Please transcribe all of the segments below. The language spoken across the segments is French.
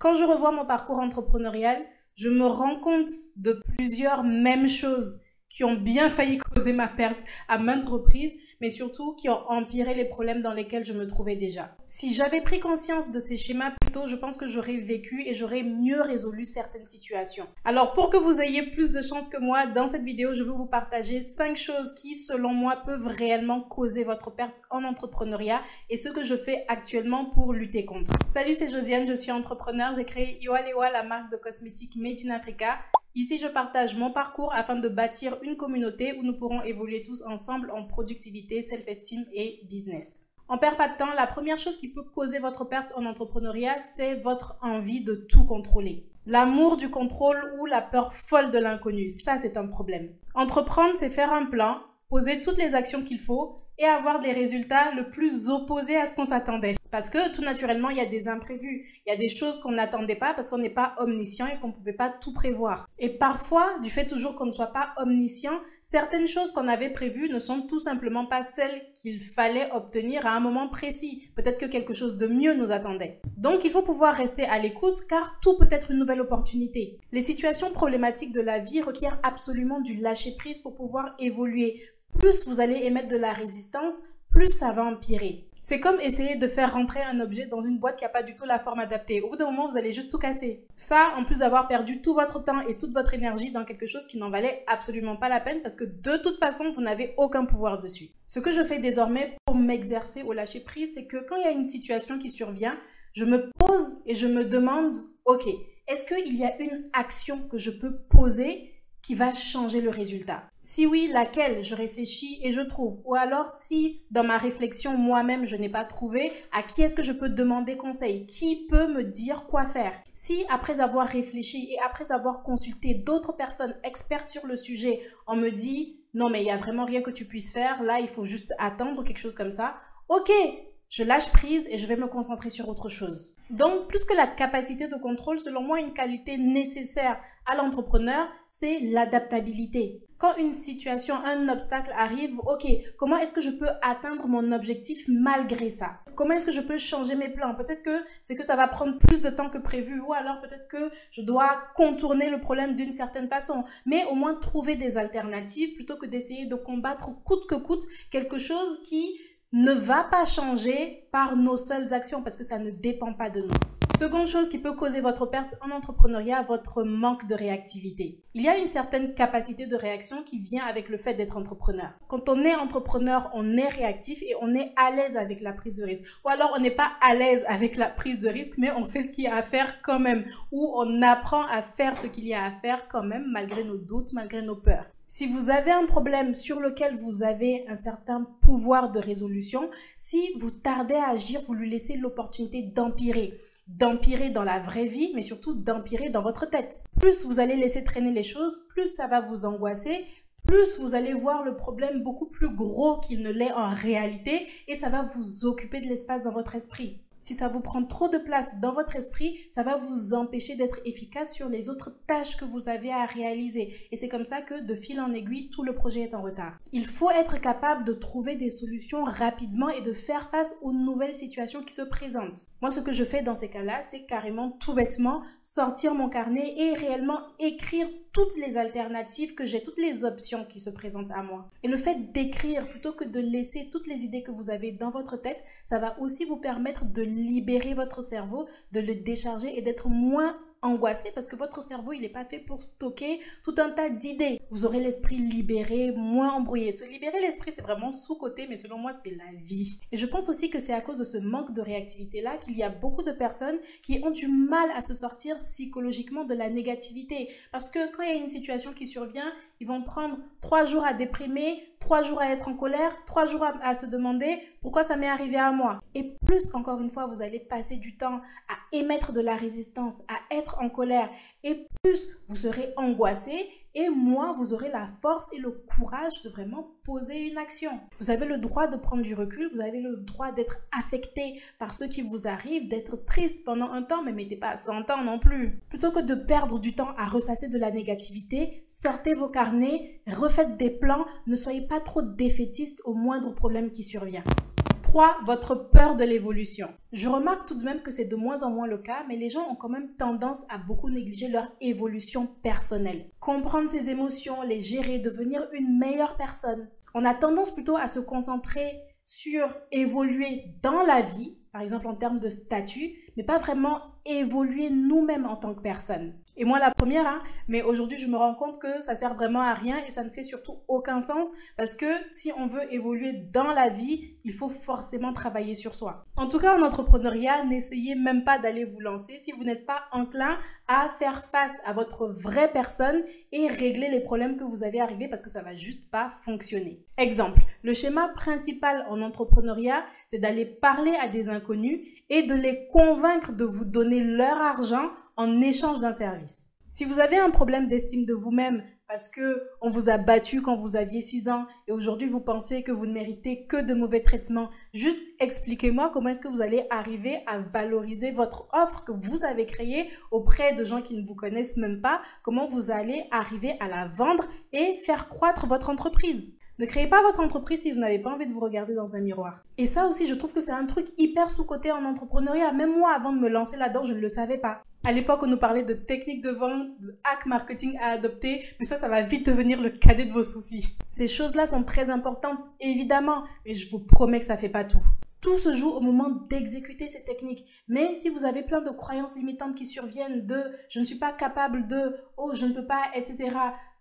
Quand je revois mon parcours entrepreneurial, je me rends compte de plusieurs mêmes choses qui ont bien failli causer ma perte à maintes reprises, mais surtout qui ont empiré les problèmes dans lesquels je me trouvais déjà. Si j'avais pris conscience de ces schémas plus tôt, je pense que j'aurais vécu et j'aurais mieux résolu certaines situations. Alors pour que vous ayez plus de chance que moi, dans cette vidéo, je veux vous partager 5 choses qui, selon moi, peuvent réellement causer votre perte en entrepreneuriat et ce que je fais actuellement pour lutter contre. Salut, c'est Josiane, je suis entrepreneur, j'ai créé Iwalewa, la marque de cosmétiques Made in Africa. Ici, je partage mon parcours afin de bâtir une communauté où nous pourrons évoluer tous ensemble en productivité, self-esteem et business. On perd pas de temps, la première chose qui peut causer votre perte en entrepreneuriat, c'est votre envie de tout contrôler. L'amour du contrôle ou la peur folle de l'inconnu, ça c'est un problème. Entreprendre, c'est faire un plan, poser toutes les actions qu'il faut et avoir des résultats le plus opposés à ce qu'on s'attendait. Parce que tout naturellement, il y a des imprévus. Il y a des choses qu'on n'attendait pas parce qu'on n'est pas omniscient et qu'on ne pouvait pas tout prévoir. Et parfois, du fait toujours qu'on ne soit pas omniscient, certaines choses qu'on avait prévues ne sont tout simplement pas celles qu'il fallait obtenir à un moment précis. Peut-être que quelque chose de mieux nous attendait. Donc, il faut pouvoir rester à l'écoute car tout peut être une nouvelle opportunité. Les situations problématiques de la vie requièrent absolument du lâcher-prise pour pouvoir évoluer. Plus vous allez émettre de la résistance, plus ça va empirer. C'est comme essayer de faire rentrer un objet dans une boîte qui n'a pas du tout la forme adaptée. Au bout d'un moment, vous allez juste tout casser. Ça, en plus d'avoir perdu tout votre temps et toute votre énergie dans quelque chose qui n'en valait absolument pas la peine parce que de toute façon, vous n'avez aucun pouvoir dessus. Ce que je fais désormais pour m'exercer au lâcher-prise, c'est que quand il y a une situation qui survient, je me pose et je me demande, ok, est-ce qu'il y a une action que je peux poser qui va changer le résultat? Si oui, laquelle? Je réfléchis et je trouve. Ou alors, si dans ma réflexion moi-même je n'ai pas trouvé, à qui est-ce que je peux demander conseil? Qui peut me dire quoi faire? Si après avoir réfléchi et après avoir consulté d'autres personnes expertes sur le sujet, on me dit non mais il n'y a vraiment rien que tu puisses faire, là il faut juste attendre, quelque chose comme ça, ok, je lâche prise et je vais me concentrer sur autre chose. Donc, plus que la capacité de contrôle, selon moi, une qualité nécessaire à l'entrepreneur, c'est l'adaptabilité. Quand une situation, un obstacle arrive, ok, comment est-ce que je peux atteindre mon objectif malgré ça? Comment est-ce que je peux changer mes plans? Peut-être que c'est que ça va prendre plus de temps que prévu ou alors peut-être que je dois contourner le problème d'une certaine façon. Mais au moins trouver des alternatives plutôt que d'essayer de combattre coûte que coûte quelque chose qui ne va pas changer par nos seules actions parce que ça ne dépend pas de nous. Seconde chose qui peut causer votre perte en entrepreneuriat, votre manque de réactivité. Il y a une certaine capacité de réaction qui vient avec le fait d'être entrepreneur. Quand on est entrepreneur, on est réactif et on est à l'aise avec la prise de risque. Ou alors on n'est pas à l'aise avec la prise de risque, mais on fait ce qu'il y a à faire quand même. Ou on apprend à faire ce qu'il y a à faire quand même, malgré nos doutes, malgré nos peurs. Si vous avez un problème sur lequel vous avez un certain pouvoir de résolution, si vous tardez à agir, vous lui laissez l'opportunité d'empirer. D'empirer dans la vraie vie, mais surtout d'empirer dans votre tête. Plus vous allez laisser traîner les choses, plus ça va vous angoisser, plus vous allez voir le problème beaucoup plus gros qu'il ne l'est en réalité et ça va vous occuper de l'espace dans votre esprit. Si ça vous prend trop de place dans votre esprit, ça va vous empêcher d'être efficace sur les autres tâches que vous avez à réaliser. Et c'est comme ça que, de fil en aiguille, tout le projet est en retard. Il faut être capable de trouver des solutions rapidement et de faire face aux nouvelles situations qui se présentent. Moi, ce que je fais dans ces cas-là, c'est carrément tout bêtement sortir mon carnet et réellement écrire toutes les alternatives que j'ai, toutes les options qui se présentent à moi. Et le fait d'écrire plutôt que de laisser toutes les idées que vous avez dans votre tête, ça va aussi vous permettre de libérer votre cerveau, de le décharger et d'être moins angoissé parce que votre cerveau, il n'est pas fait pour stocker tout un tas d'idées. Vous aurez l'esprit libéré, moins embrouillé. Se libérer l'esprit, c'est vraiment sous-côté, mais selon moi, c'est la vie. Et je pense aussi que c'est à cause de ce manque de réactivité-là qu'il y a beaucoup de personnes qui ont du mal à se sortir psychologiquement de la négativité. Parce que quand il y a une situation qui survient, ils vont prendre 3 jours à déprimer, 3 jours à être en colère, 3 jours à se demander pourquoi ça m'est arrivé à moi. Et plus, encore une fois, vous allez passer du temps à émettre de la résistance, à être en colère, et plus vous serez angoissé, et moins vous aurez la force et le courage de vraiment poser une action. Vous avez le droit de prendre du recul, vous avez le droit d'être affecté par ce qui vous arrive, d'être triste pendant un temps, mais mettez pas 100 ans non plus. Plutôt que de perdre du temps à ressasser de la négativité, sortez vos carnets, refaites des plans, ne soyez pas trop défaitiste au moindre problème qui survient. 3. Votre peur de l'évolution. Je remarque tout de même que c'est de moins en moins le cas, mais les gens ont quand même tendance à beaucoup négliger leur évolution personnelle. Comprendre ses émotions, les gérer, devenir une meilleure personne. On a tendance plutôt à se concentrer sur évoluer dans la vie, par exemple en termes de statut, mais pas vraiment évoluer nous-mêmes en tant que personne. Et moi la première, mais aujourd'hui je me rends compte que ça sert vraiment à rien et ça ne fait surtout aucun sens parce que si on veut évoluer dans la vie, il faut forcément travailler sur soi. En tout cas en entrepreneuriat, n'essayez même pas d'aller vous lancer si vous n'êtes pas enclin à faire face à votre vraie personne et régler les problèmes que vous avez à régler parce que ça va juste pas fonctionner. Exemple, le schéma principal en entrepreneuriat, c'est d'aller parler à des inconnus et de les convaincre de vous donner leur argent en échange d'un service. Si vous avez un problème d'estime de vous-même parce que on vous a battu quand vous aviez 6 ans et aujourd'hui vous pensez que vous ne méritez que de mauvais traitements, juste expliquez-moi comment est-ce que vous allez arriver à valoriser votre offre que vous avez créée auprès de gens qui ne vous connaissent même pas, comment vous allez arriver à la vendre et faire croître votre entreprise. Ne créez pas votre entreprise si vous n'avez pas envie de vous regarder dans un miroir. Et ça aussi, je trouve que c'est un truc hyper sous-coté en entrepreneuriat. Même moi, avant de me lancer là-dedans, je ne le savais pas. À l'époque, on nous parlait de techniques de vente, de hack marketing à adopter, mais ça va vite devenir le cadet de vos soucis. Ces choses-là sont très importantes, évidemment, mais je vous promets que ça fait pas tout. Tout se joue au moment d'exécuter ces techniques. Mais si vous avez plein de croyances limitantes qui surviennent de « je ne suis pas capable de »,« oh, je ne peux pas », etc.,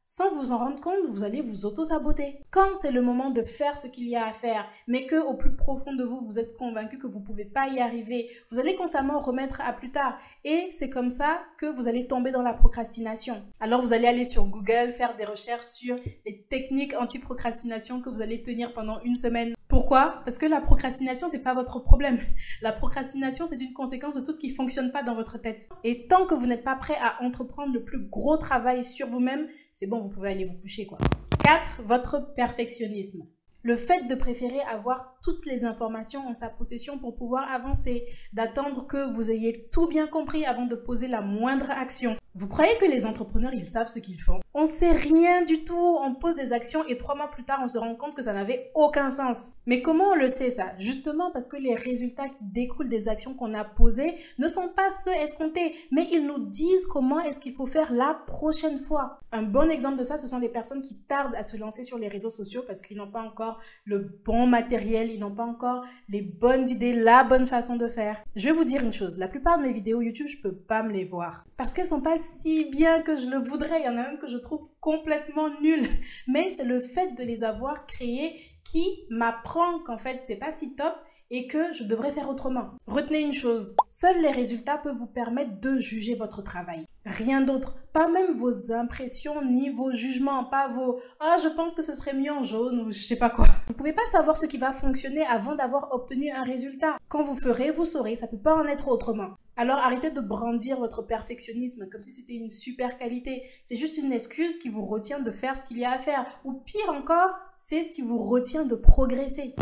sans vous en rendre compte, vous allez vous auto-saboter. Quand c'est le moment de faire ce qu'il y a à faire, mais que au plus profond de vous, vous êtes convaincu que vous ne pouvez pas y arriver, vous allez constamment remettre à plus tard. Et c'est comme ça que vous allez tomber dans la procrastination. Alors vous allez aller sur Google, faire des recherches sur les techniques anti-procrastination que vous allez tenir pendant 1 semaine. Pourquoi? Parce que la procrastination, c'est pas votre problème. La procrastination, c'est une conséquence de tout ce qui fonctionne pas dans votre tête. Et tant que vous n'êtes pas prêt à entreprendre le plus gros travail sur vous-même, c'est bon, vous pouvez aller vous coucher, quoi. 4. Votre perfectionnisme. Le fait de préférer avoir toutes les informations en sa possession pour pouvoir avancer, d'attendre que vous ayez tout bien compris avant de poser la moindre action. Vous croyez que les entrepreneurs, ils savent ce qu'ils font? On sait rien du tout, on pose des actions et 3 mois plus tard, on se rend compte que ça n'avait aucun sens. Mais comment on le sait ça? Justement parce que les résultats qui découlent des actions qu'on a posées ne sont pas ceux escomptés, mais ils nous disent comment est-ce qu'il faut faire la prochaine fois. Un bon exemple de ça, ce sont les personnes qui tardent à se lancer sur les réseaux sociaux parce qu'ils n'ont pas encore le bon matériel, ils n'ont pas encore les bonnes idées, la bonne façon de faire. Je vais vous dire une chose, la plupart de mes vidéos YouTube, je peux pas me les voir parce qu'elles sont pas si bien que je le voudrais. Il y en a même que je trouve complètement nulles. Mais c'est le fait de les avoir créées qui m'apprend qu'en fait, c'est pas si top et que je devrais faire autrement. Retenez une chose, seuls les résultats peuvent vous permettre de juger votre travail. Rien d'autre. Pas même vos impressions ni vos jugements, pas vos « ah, je pense que ce serait mieux en jaune » ou je sais pas quoi. Vous pouvez pas savoir ce qui va fonctionner avant d'avoir obtenu un résultat. Quand vous ferez, vous saurez, ça peut pas en être autrement. Alors arrêtez de brandir votre perfectionnisme comme si c'était une super qualité. C'est juste une excuse qui vous retient de faire ce qu'il y a à faire. Ou pire encore, c'est ce qui vous retient de progresser.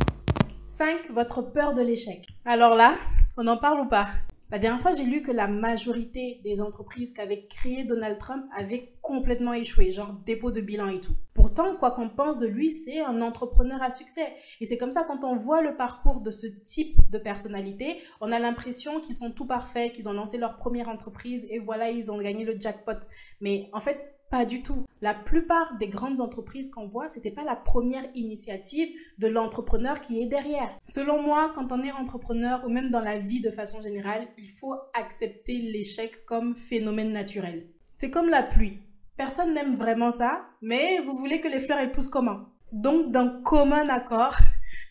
5. Votre peur de l'échec. Alors là, on en parle ou pas? La dernière fois, j'ai lu que la majorité des entreprises qu'avait créé Donald Trump avaient complètement échoué, genre dépôt de bilan et tout. Pourtant, quoi qu'on pense de lui, c'est un entrepreneur à succès. Et c'est comme ça, quand on voit le parcours de ce type de personnalité, on a l'impression qu'ils sont tout parfaits, qu'ils ont lancé leur première entreprise et voilà, ils ont gagné le jackpot. Mais en fait, pas du tout. La plupart des grandes entreprises qu'on voit, c'était pas la première initiative de l'entrepreneur qui est derrière. Selon moi, quand on est entrepreneur ou même dans la vie de façon générale, il faut accepter l'échec comme phénomène naturel. C'est comme la pluie. Personne n'aime vraiment ça, mais vous voulez que les fleurs elles poussent comment? Donc, d'un commun accord,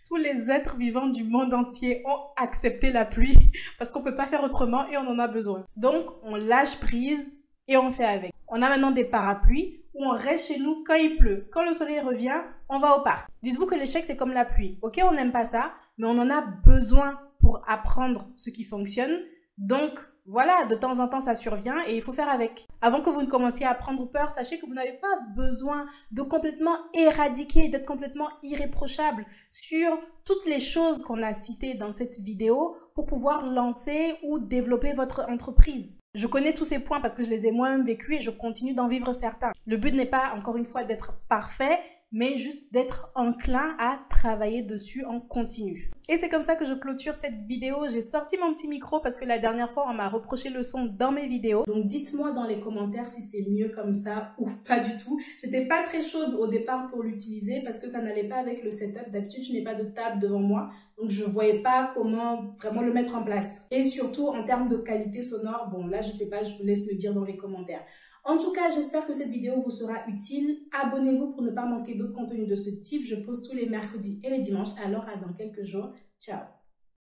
tous les êtres vivants du monde entier ont accepté la pluie parce qu'on peut pas faire autrement et on en a besoin. Donc, on lâche prise et on fait avec. On a maintenant des parapluies où on reste chez nous quand il pleut. Quand le soleil revient, on va au parc. Dites-vous que l'échec, c'est comme la pluie. Ok, on n'aime pas ça, mais on en a besoin pour apprendre ce qui fonctionne. Donc, voilà, de temps en temps, ça survient et il faut faire avec. Avant que vous ne commenciez à prendre peur, sachez que vous n'avez pas besoin de complètement éradiquer, d'être complètement irréprochable sur toutes les choses qu'on a citées dans cette vidéo pour pouvoir lancer ou développer votre entreprise. Je connais tous ces points parce que je les ai moi-même vécus et je continue d'en vivre certains. Le but n'est pas, encore une fois, d'être parfait, mais juste d'être enclin à travailler dessus en continu. Et c'est comme ça que je clôture cette vidéo. J'ai sorti mon petit micro parce que la dernière fois, on m'a reproché le son dans mes vidéos. Donc dites-moi dans les commentaires si c'est mieux comme ça ou pas du tout. J'étais pas très chaude au départ pour l'utiliser parce que ça n'allait pas avec le setup. D'habitude, je n'ai pas de table devant moi, donc je voyais pas comment vraiment le mettre en place. Et surtout, en termes de qualité sonore, bon là, je sais pas, je vous laisse me dire dans les commentaires. En tout cas, j'espère que cette vidéo vous sera utile. Abonnez-vous pour ne pas manquer d'autres contenus de ce type. Je poste tous les mercredis et les dimanches. Alors, à dans quelques jours. Ciao!